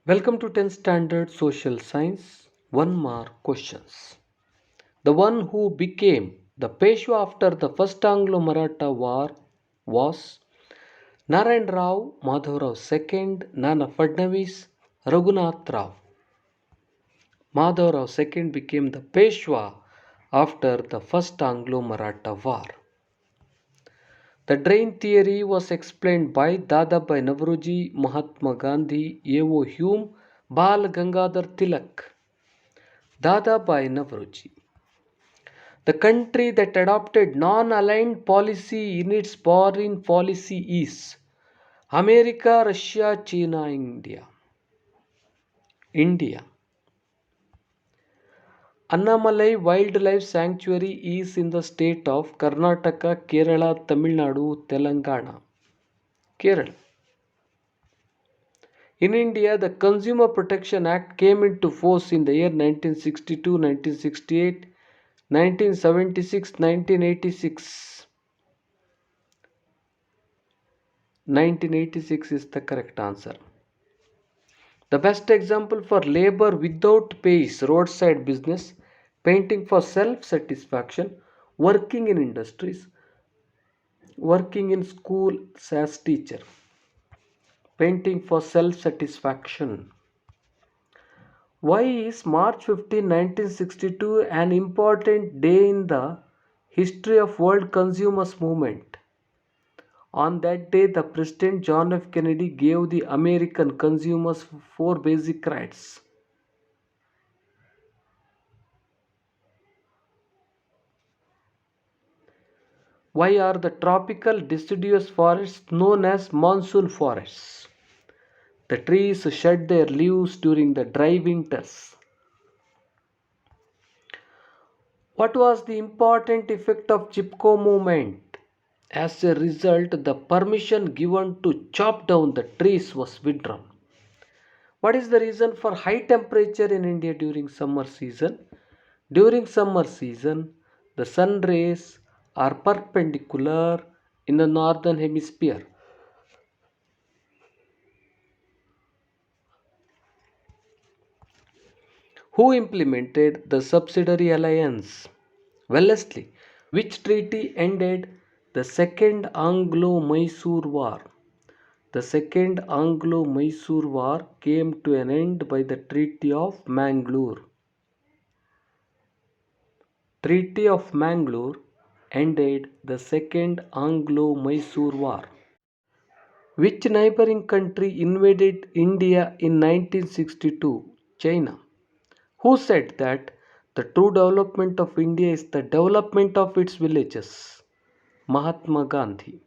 Welcome to 10th Standard Social Science. One mark questions. The one who became the Peshwa after the First Anglo-Maratha War was Narayan Rao Madhavrao II, Nana Fadnavis, Raghunath Rao. Madhavrao II became the Peshwa after the First Anglo-Maratha War. The drain theory was explained by Dadabhai Navroji, Mahatma Gandhi, A.O. Hume, Bal Gangadhar Tilak. Dadabhai Navroji. The country that adopted non-aligned policy in its foreign policy is America, Russia, China, India. India. Annamalai Wildlife Sanctuary is in the state of Karnataka, Kerala, Tamil Nadu, Telangana. Kerala. In India, the Consumer Protection Act came into force in the year 1962, 1968, 1976, 1986. 1986 is the correct answer. The best example for labor without pay is roadside business, painting for self-satisfaction, working in industries, working in school as teacher, painting for self-satisfaction. Why is March 15, 1962 an important day in the history of world consumers movement? On that day, the President John F. Kennedy gave the American consumers four basic rights. Why are the tropical deciduous forests known as monsoon forests? The trees shed their leaves during the dry winters. What was the important effect of Chipko movement? As a result, the permission given to chop down the trees was withdrawn. What is the reason for high temperature in India during summer season? During summer season, the sun rays are perpendicular in the northern hemisphere. Who implemented the subsidiary alliance? Wellesley. Which treaty ended the Second Anglo-Mysore War? The Second Anglo-Mysore War came to an end by the Treaty of Mangalore. Treaty of Mangalore ended the Second Anglo-Mysore War. Which neighboring country invaded India in 1962? China. Who said that the true development of India is the development of its villages? Mahatma Gandhi.